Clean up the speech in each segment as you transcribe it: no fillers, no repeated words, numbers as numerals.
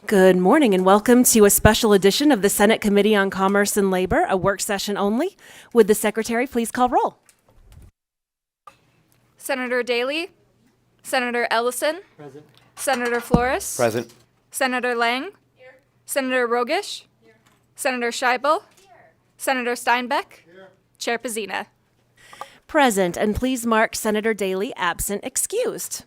Good morning and welcome to a special edition of the Senate Committee on Commerce and Labor, a work session only. Would the Secretary please call roll? Senator Daly, Senator Ellison, present. Senator Flores, Present. Senator Lang, here. Senator Rogish, here. Senator Scheibel, here. Senator Steinbeck, here. Chair Pazina. Present, and please mark Senator Daly absent excused.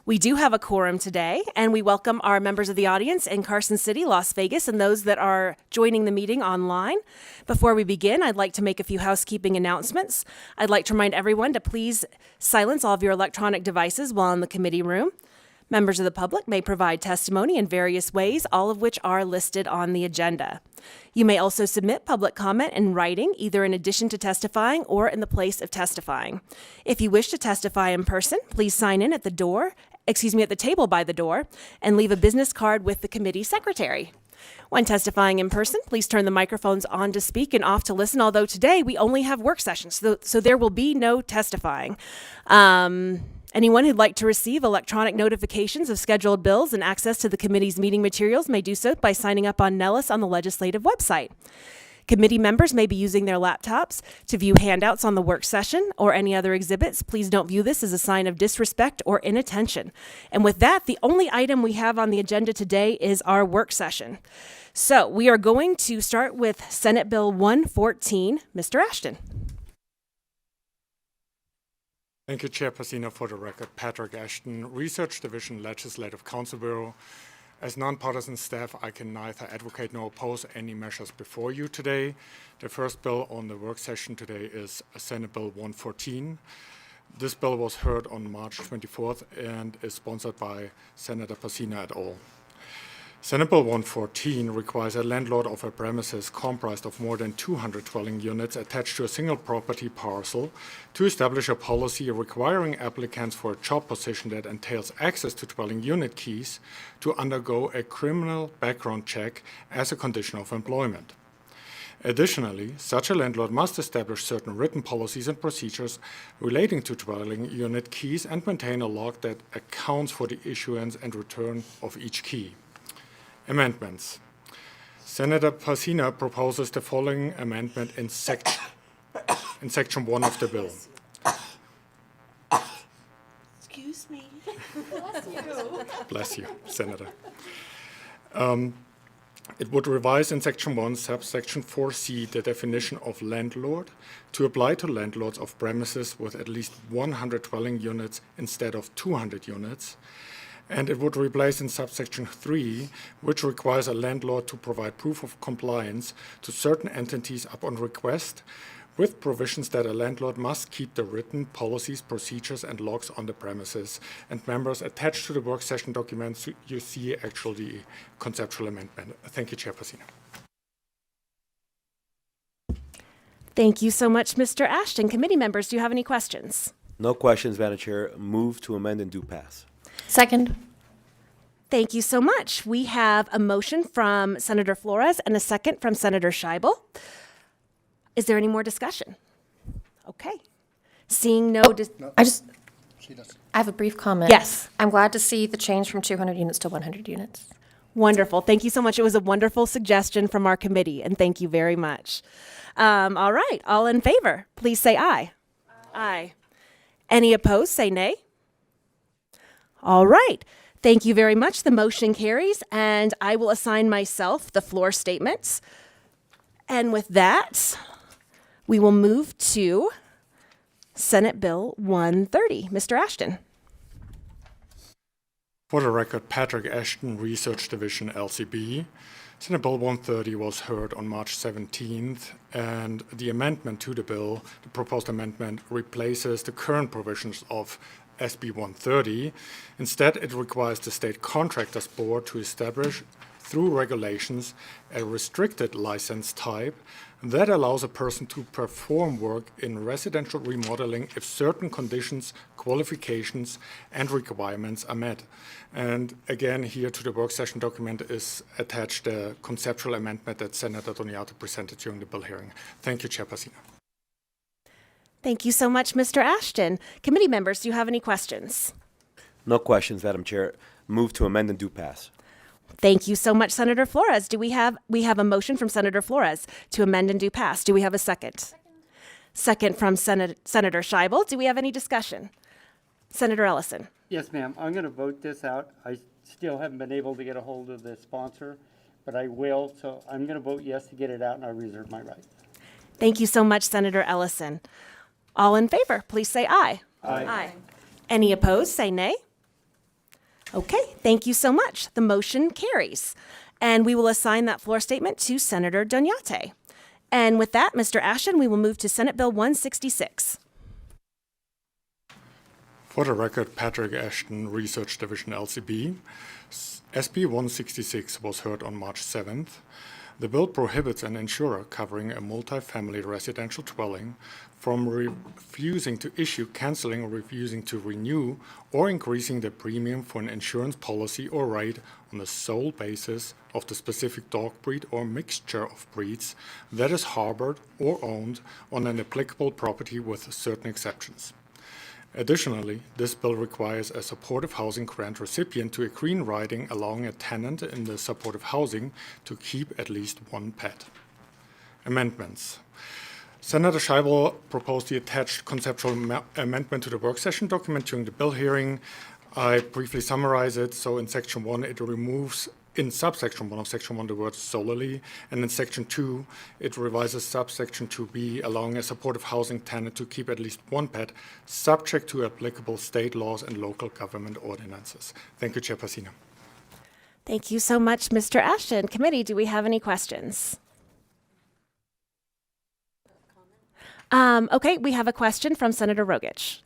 We do have a quorum today, and we welcome our members of the audience in Carson City, Las Vegas, and those that are joining the meeting online. Before we begin, I'd like to make a few housekeeping announcements. I'd like to remind everyone to please silence all of your electronic devices while in the committee room. Members of the public may provide testimony in various ways, all of which are listed on the agenda. You may also submit public comment in writing, either in addition to testifying or in the place of testifying. If you wish to testify in person, please sign in at the table by the door, and leave a business card with the committee secretary. When testifying in person, please turn the microphones on to speak and off to listen, although today we only have work sessions, so there will be no testifying. Anyone who'd like to receive electronic notifications of scheduled bills and access to the committee's meeting materials may do so by signing up on Nellis on the legislative website. Committee members may be using their laptops to view handouts on the work session or any other exhibits. Please don't view this as a sign of disrespect or inattention. And with that, the only item we have on the agenda today is our work session. So we are going to start with Senate Bill 114. Mr. Ashton. Thank you, Chair Pacina. For the record, Patrick Ashton, Research Division, Legislative Council Bureau. As nonpartisan staff, I can neither advocate nor oppose any measures before you today. The first bill on the work session today is Senate Bill 114. This bill was heard on March 24th and is sponsored by Senator Pacina et al. Senate Bill 114 requires a landlord of a premises comprised of more than 200 dwelling units attached to a single property parcel to establish a policy requiring applicants for a job position that entails access to dwelling unit keys to undergo a criminal background check as a condition of employment. Additionally, such a landlord must establish certain written policies and procedures relating to dwelling unit keys and maintain a log that accounts for the issuance and return of each key. Amendments. Senator Pacina proposes the following amendment in section 1 of the bill. Excuse me. Bless you, Senator. It would revise in section 1, subsection 4C, the definition of landlord to apply to landlords of premises with at least 100 dwelling units instead of 200 units. And it would replace in subsection 3, which requires a landlord to provide proof of compliance to certain entities upon request, with provisions that a landlord must keep the written policies, procedures, and logs on the premises. And members, attached to the work session documents, you see actually the conceptual amendment. Thank you, Chair Pacina. Thank you so much, Mr. Ashton. Committee members, do you have any questions? No questions, Madam Chair. Move to amend and do pass. Second. Thank you so much. We have a motion from Senator Flores and a second from Senator Scheibel. Is there any more discussion? Okay. Seeing no... I have a brief comment. Yes. I'm glad to see the change from 200 units to 100 units. Wonderful. Thank you so much. It was a wonderful suggestion from our committee, and thank you very much. All right. All in favor, please say aye. Aye. Any opposed, say nay. All right. Thank you very much. The motion carries, and I will assign myself the floor statements. And with that, we will move to Senate Bill 130. Mr. Ashton. For the record, Patrick Ashton, Research Division, LCB. Senate Bill 130 was heard on March 17th, and the amendment to the bill, the proposed amendment, replaces the current provisions of SB 130. Instead, it requires the State Contractors Board to establish, through regulations, a restricted license type that allows a person to perform work in residential remodeling if certain conditions, qualifications, and requirements are met. And again, here to the work session document is attached a conceptual amendment that Senator Doniato presented during the bill hearing. Thank you, Chair Pacina. Thank you so much, Mr. Ashton. Committee members, do you have any questions? No questions, Madam Chair. Move to amend and do pass. Thank you so much, Senator Flores. We have a motion from Senator Flores to amend and do pass. Do we have a second? Second from Senator Scheibel. Do we have any discussion? Senator Ellison. Yes, ma'am. I'm going to vote this out. I still haven't been able to get a hold of the sponsor, but I will. So I'm going to vote yes to get it out, and I reserve my right. Thank you so much, Senator Ellison. All in favor, please say aye. Aye. Any opposed, say nay. Okay, thank you so much. The motion carries. And we will assign that floor statement to Senator Doñate. And with that, Mr. Ashton, we will move to Senate Bill 166. For the record, Patrick Ashton, Research Division LCB. SB 166 was heard on March 7th. The bill prohibits an insurer covering a multifamily residential dwelling from refusing to issue, canceling, or refusing to renew, or increasing the premium for an insurance policy or rate on the sole basis of the specific dog breed or mixture of breeds that is harbored or owned on an applicable property with certain exceptions. Additionally, this bill requires a supportive housing grant recipient to agree in writing allowing a tenant in the supportive housing to keep at least one pet. Amendments. Senator Scheibel proposed the attached conceptual amendment to the work session document during the bill hearing. I briefly summarize it. So in Section 1, it removes in subsection 1 of Section 1 the word solely, and in Section 2, it revises subsection 2b, allowing a supportive housing tenant to keep at least one pet, subject to applicable state laws and local government ordinances. Thank you, Chairperson. Thank you so much, Mr. Ashton. Committee, do we have any questions? Okay, we have a question from Senator Rogich.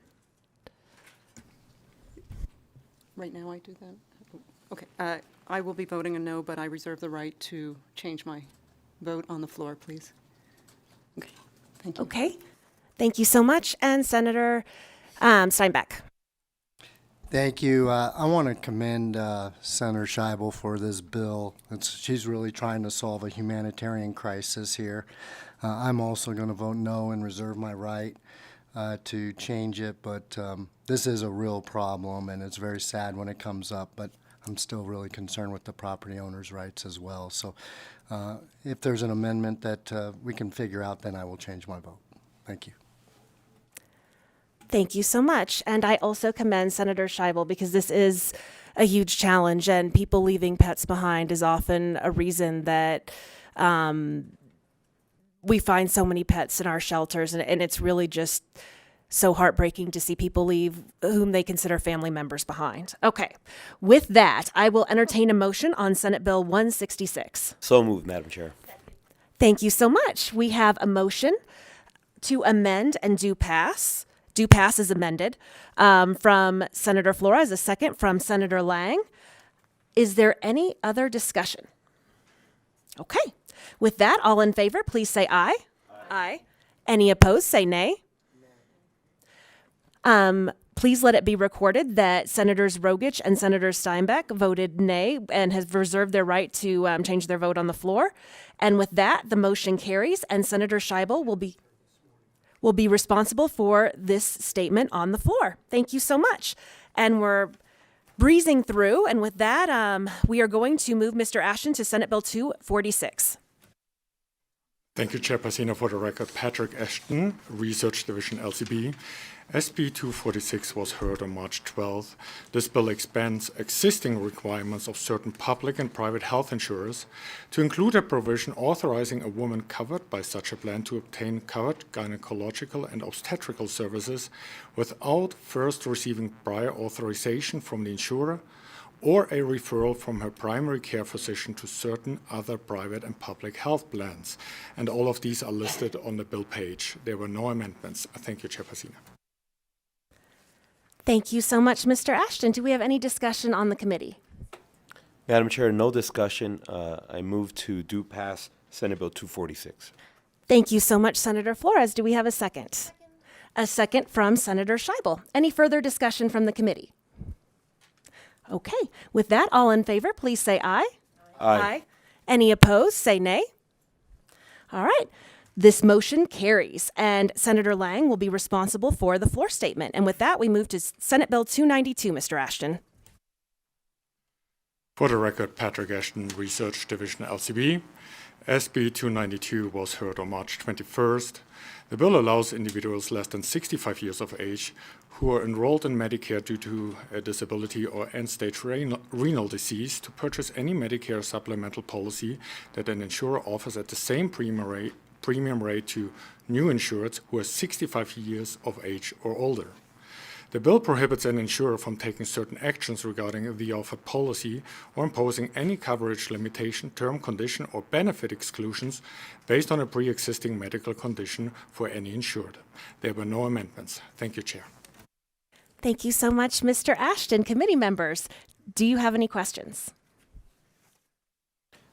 Right now I do that? Okay. I will be voting a no, but I reserve the right to change my vote on the floor, please. Okay. Thank you. Okay, thank you so much. And Senator Steinbeck. Thank you. I want to commend Senator Scheibel for this bill. She's really trying to solve a humanitarian crisis here. I'm also going to vote no and reserve my right to change it, but this is a real problem, and it's very sad when it comes up, but I'm still really concerned with the property owner's rights as well. So if there's an amendment that we can figure out, then I will change my vote. Thank you. Thank you so much. And I also commend Senator Scheibel because this is a huge challenge, and people leaving pets behind is often a reason that we find so many pets in our shelters, and it's really just so heartbreaking to see people leave whom they consider family members behind. Okay, with that, I will entertain a motion on Senate Bill 166. So moved, Madam Chair. Thank you so much. We have a motion to amend and do pass. Do pass is amended from Senator Flores, a second from Senator Lang. Is there any other discussion? Okay. With that, all in favor, please say aye. Aye. Any opposed, say nay. Please let it be recorded that Senators Rogich and Senator Steinbeck voted nay and have reserved their right to change their vote on the floor. And with that, the motion carries, and Senator Scheibel will be responsible for this statement on the floor. Thank you so much. And we're breezing through, and with that, we are going to move Mr. Ashton to Senate Bill 246. Thank you, Chairperson. For the record, Patrick Ashton, Research Division LCB. SB 246 was heard on March 12th. This bill expands existing requirements of certain public and private health insurers to include a provision authorizing a woman covered by such a plan to obtain covered gynecological and obstetrical services without first receiving prior authorization from the insurer or a referral from her primary care physician to certain other private and public health plans. And all of these are listed on the bill page. There were no amendments. Thank you, Chairperson. Thank you so much, Mr. Ashton. Do we have any discussion on the committee? Madam Chair, no discussion. I move to do pass Senate Bill 246. Thank you so much, Senator Flores. Do we have a second? A second from Senator Scheibel. Any further discussion from the committee? Okay. With that, all in favor, please say aye. Aye. Any opposed, say nay. All right. This motion carries, and Senator Lang will be responsible for the floor statement. And with that, we move to Senate Bill 292, Mr. Ashton. For the record, Patrick Ashton, Research Division, LCB. SB 292 was heard on March 21st. The bill allows individuals less than 65 years of age who are enrolled in Medicare due to a disability or end-stage renal disease to purchase any Medicare supplemental policy that an insurer offers at the same premium rate to new insureds who are 65 years of age or older. The bill prohibits an insurer from taking certain actions regarding the offered policy or imposing any coverage limitation, term, condition, or benefit exclusions based on a pre-existing medical condition for any insured. There were no amendments. Thank you, Chair. Thank you so much, Mr. Ashton. Committee members, do you have any questions?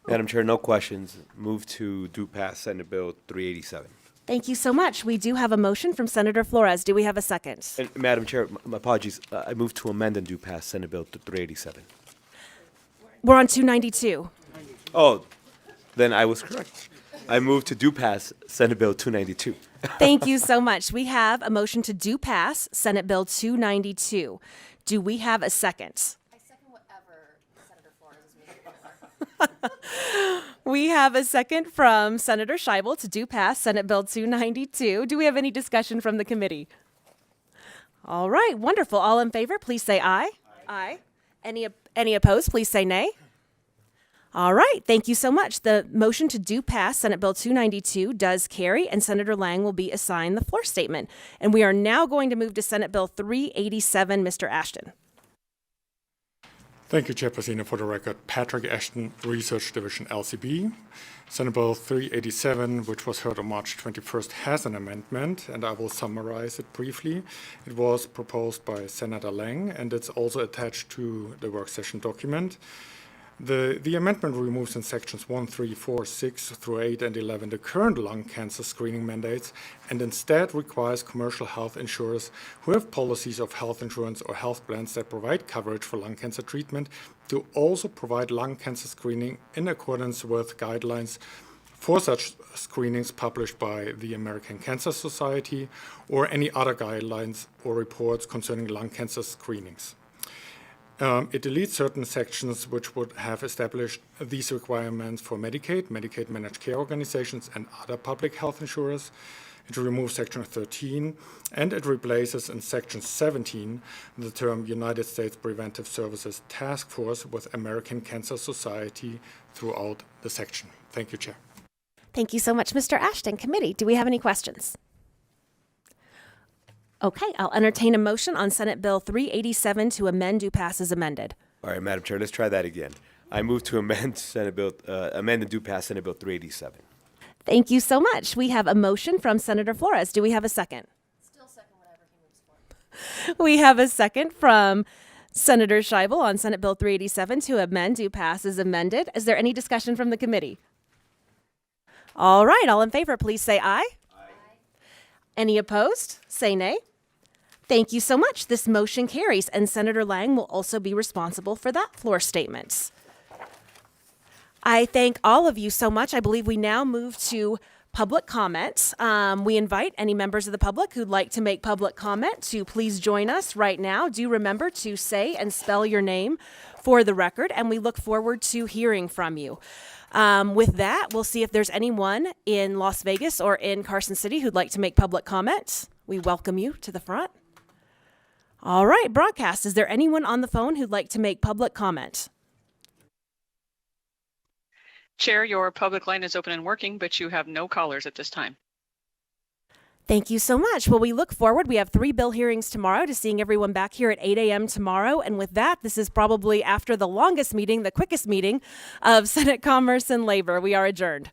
Madam Chair, no questions. Move to do pass Senate Bill 387. Thank you so much. We do have a motion from Senator Flores. Do we have a second? And Madam Chair, my apologies. I move to amend and do pass Senate Bill 387. We're on 292. Oh, then I was correct. I move to do pass Senate Bill 292. Thank you so much. We have a motion to do pass Senate Bill 292. Do we have a second? I second whatever Senator Flores is moving. We have a second from Senator Scheibel to do pass Senate Bill 292. Do we have any discussion from the committee? All right, wonderful. All in favor, please say aye. Aye. Any opposed, please say nay. All right, thank you so much. The motion to do pass Senate Bill 292 does carry, and Senator Lang will be assigned the floor statement. And we are now going to move to Senate Bill 387, Mr. Ashton. Thank you, Chairperson. For the record, Patrick Ashton, Research Division, LCB. Senate Bill 387, which was heard on March 21st, has an amendment, and I will summarize it briefly. It was proposed by Senator Lang, and it's also attached to the work session document. The amendment removes in sections 1, 3, 4, 6 through 8, and 11 the current lung cancer screening mandates, and instead requires commercial health insurers who have policies of health insurance or health plans that provide coverage for lung cancer treatment to also provide lung cancer screening in accordance with guidelines for such screenings published by the American Cancer Society or any other guidelines or reports concerning lung cancer screenings. It deletes certain sections which would have established these requirements for Medicaid, Medicaid managed care organizations, and other public health insurers. It removes section 13, and it replaces in section 17 the term United States Preventive Services Task Force with American Cancer Society throughout the section. Thank you, Chair. Thank you so much, Mr. Ashton. Committee, do we have any questions? Okay, I'll entertain a motion on Senate Bill 387 to amend do pass as amended. All right, Madam Chair, let's try that again. I move to amend amend and do pass Senate Bill 387. Thank you so much. We have a motion from Senator Flores. Do we have a second? Still second whatever he moves for. We have a second from Senator Scheibel on Senate Bill 387 to amend do pass as amended. Is there any discussion from the committee? All right, all in favor, please say aye. Aye. Any opposed? Say nay. Thank you so much. This motion carries, and Senator Lang will also be responsible for that floor statement. I thank all of you so much. I believe we now move to public comment. We invite any members of the public who'd like to make public comment to please join us right now. Do remember to say and spell your name for the record, and we look forward to hearing from you. With that, we'll see if there's anyone in Las Vegas or in Carson City who'd like to make public comment. We welcome you to the front. All right, broadcast. Is there anyone on the phone who'd like to make public comment? Chair, your public line is open and working, but you have no callers at this time. Thank you so much. Well, we look forward. We have 3 bill hearings tomorrow to seeing everyone back here at 8 a.m. tomorrow. And with that, this is probably after the longest meeting, the quickest meeting of Senate Commerce and Labor. We are adjourned.